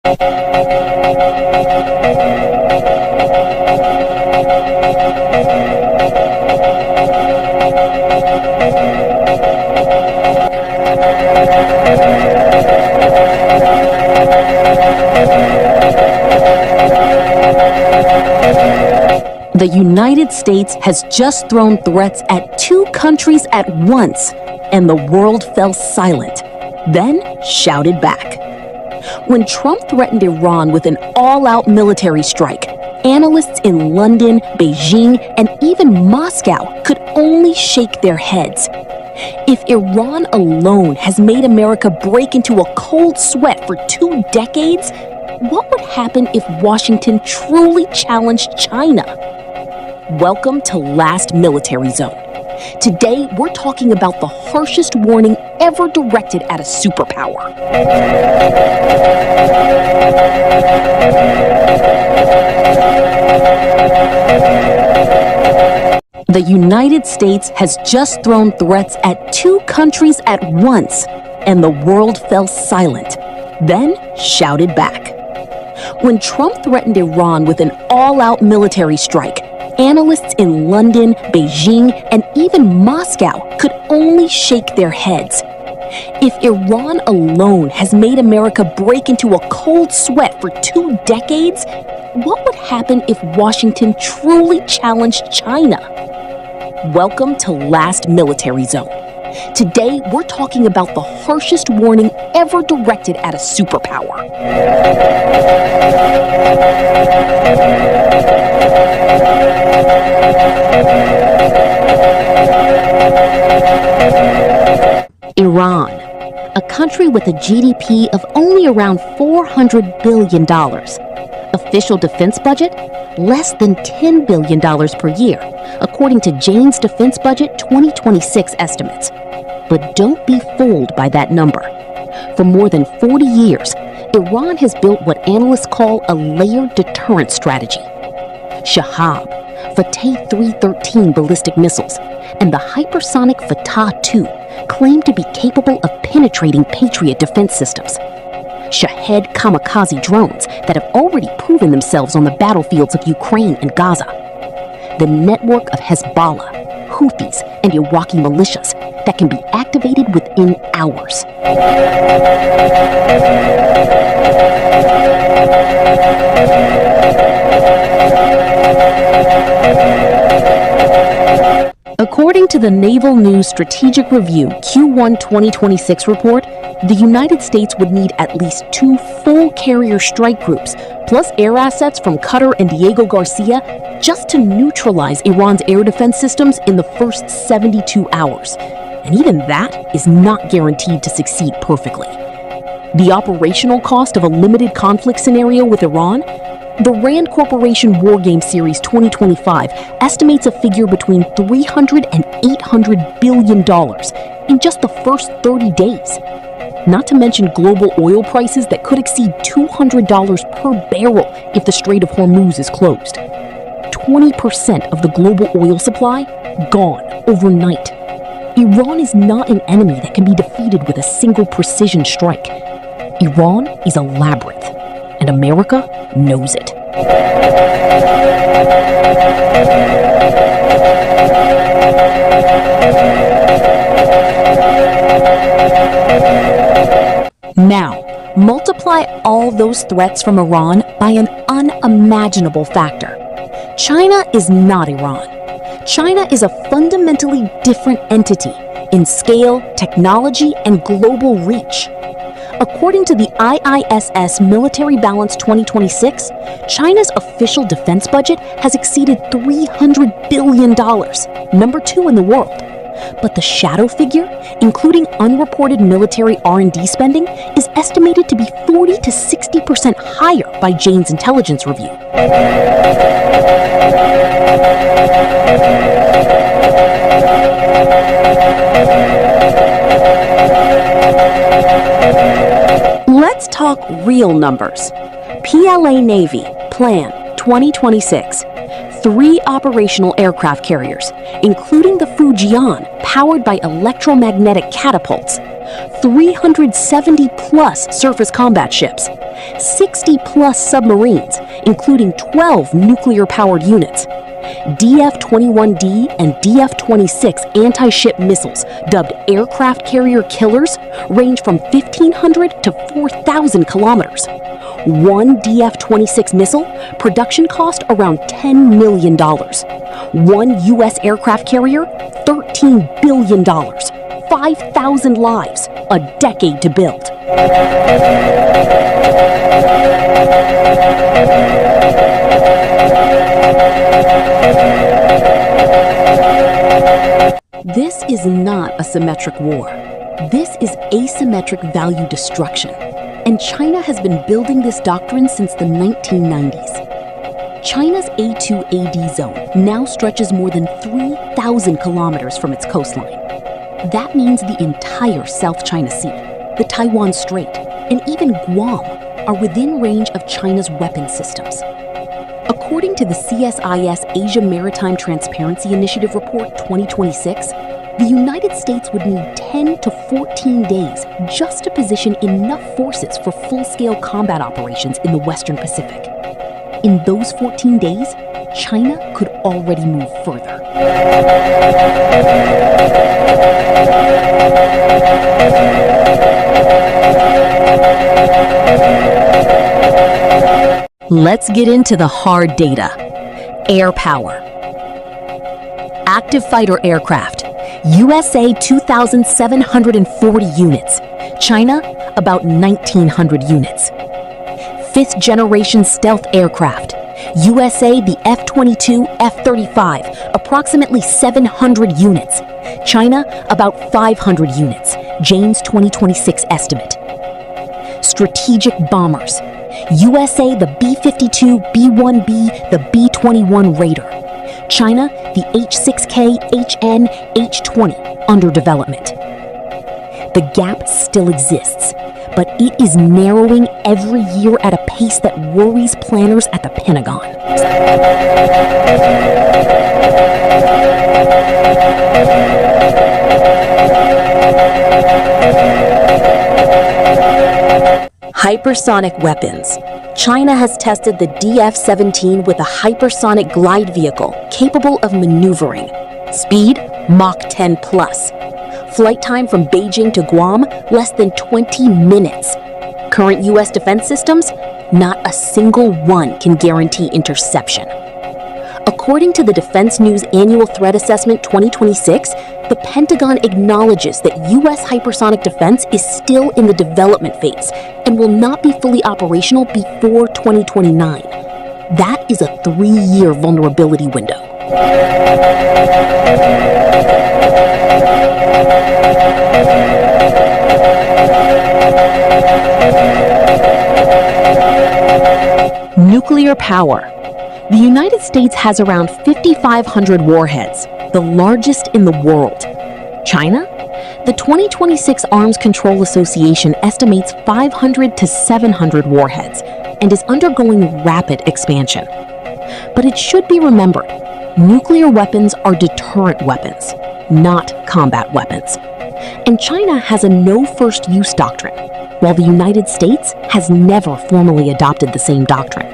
The United States has just thrown threats at two countries at once, and the world fell silent, then shouted back. When Trump threatened Iran with an all-out military strike, analysts in London, Beijing, and even Moscow could only shake their heads. If Iran alone has made America break into a cold sweat for 2 decades, what would happen if Washington truly challenged China? Welcome to Last Military Zone. Today, we're talking about the harshest warning ever directed at a superpower. The United States has just thrown threats at two countries at once, and the world fell silent, then shouted back. When Trump threatened Iran with an all-out military strike, analysts in London, Beijing, and even Moscow could only shake their heads. If Iran alone has made America break into a cold sweat for 2 decades, what would happen if Washington truly challenged China? Welcome to Last Military Zone. Today, we're talking about the harshest warning ever directed at a superpower. Iran, a country with a GDP of only around $400 billion. Official defense budget? Less than $10 billion per year, according to Jane's Defense Budget 2026 estimates. But don't be fooled by that number. For more than 40 years, Iran has built what analysts call a layered deterrence strategy. Shahab, Fateh 313 ballistic missiles, and the hypersonic Fateh 2 claim to be capable of penetrating Patriot defense systems. Shahed kamikaze drones that have already proven themselves on the battlefields of Ukraine and Gaza. The network of Hezbollah, Houthis, and Iraqi militias that can be activated within hours. According to the Naval News Strategic Review Q1 2026 report, the United States would need at least 2 full carrier strike groups, plus air assets from Qatar and Diego Garcia, just to neutralize Iran's air defense systems in the first 72 hours. And even that is not guaranteed to succeed perfectly. The operational cost of a limited conflict scenario with Iran? The Rand Corporation War Game Series 2025 estimates a figure between $300 and $800 billion in just the first 30 days. Not to mention global oil prices that could exceed $200 per barrel if the Strait of Hormuz is closed. 20% of the global oil supply gone overnight. Iran is not an enemy that can be defeated with a single precision strike. Iran is a labyrinth, and America knows it. Now, multiply all those threats from Iran by an unimaginable factor. China is not Iran. China is a fundamentally different entity in scale, technology, and global reach. According to the IISS Military Balance 2026, China's official defense budget has exceeded $300 billion, number 2 in the world. But the shadow figure, including unreported military R&D spending, is estimated to be 40 to 60% higher by Jane's intelligence review. Let's talk real numbers. PLA Navy, Plan 2026. 3 operational aircraft carriers, including the Fujian, powered by electromagnetic catapults. 370-plus surface combat ships, 60-plus submarines, including 12 nuclear-powered units, DF-21D and DF-26 anti-ship missiles, dubbed aircraft carrier killers, range from 1,500 to 4,000 kilometers. One DF-26 missile, production cost around $10 million. One U.S. aircraft carrier, $13 billion. 5,000 lives, a decade to build. This is not a symmetric war. This is asymmetric value destruction. And China has been building this doctrine since the 1990s. China's A2AD zone now stretches more than 3,000 kilometers from its coastline. That means the entire South China Sea, the Taiwan Strait, and even Guam are within range of China's weapon systems. According to the IISS Asia Maritime Transparency Initiative Report 2026, the United States would need 10 to 14 days just to position enough forces for full-scale combat operations in the Western Pacific. In those 14 days, China could already move further. Let's get into the hard data. Air power. Active fighter aircraft. USA 2,740 units. China about 1,900 units. Fifth generation stealth aircraft. USA the F-22, F-35, approximately 700 units. China about 500 units, Jane's 2026 estimate. Strategic bombers. USA the B-52, B-1B, the B-21 Raider. China the H-6K, HN, H-20 under development. The gap still exists, but it is narrowing every year at a pace that worries planners at the Pentagon. Hypersonic weapons. China has tested the DF-17 with a hypersonic glide vehicle capable of maneuvering. Speed, Mach 10 plus. Flight time from Beijing to Guam, less than 20 minutes. Current U.S. defense systems, not a single one can guarantee interception. According to the Defense News Annual Threat Assessment 2026, the Pentagon acknowledges that U.S. hypersonic defense is still in the development phase and will not be fully operational before 2029. That is a 3-year vulnerability window. Nuclear power. The United States has around 5,500 warheads, the largest in the world. China? The 2026 Arms Control Association estimates 500 to 700 warheads and is undergoing rapid expansion. But it should be remembered, nuclear weapons are deterrent weapons, not combat weapons. And China has a no-first-use doctrine, while the United States has never formally adopted the same doctrine.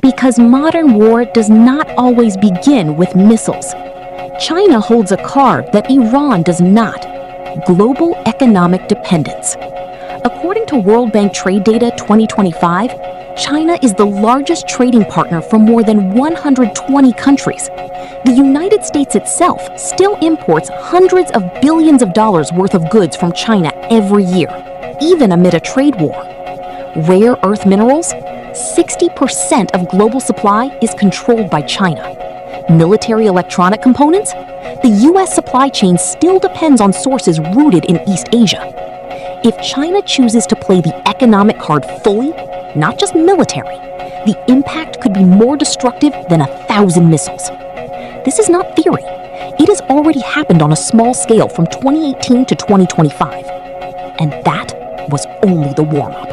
Because modern war does not always begin with missiles. China holds a card that Iran does not: global economic dependence. According to World Bank Trade Data 2025, China is the largest trading partner for more than 120 countries. The United States itself still imports hundreds of billions of dollars worth of goods from China every year, even amid a trade war. Rare earth minerals? 60% of global supply is controlled by China. Military electronic components? The U.S. supply chain still depends on sources rooted in East Asia. If China chooses to play the economic card fully, not just military, the impact could be more destructive than 1,000 missiles. This is not theory. It has already happened on a small scale from 2018 to 2025. And that was only the warm-up.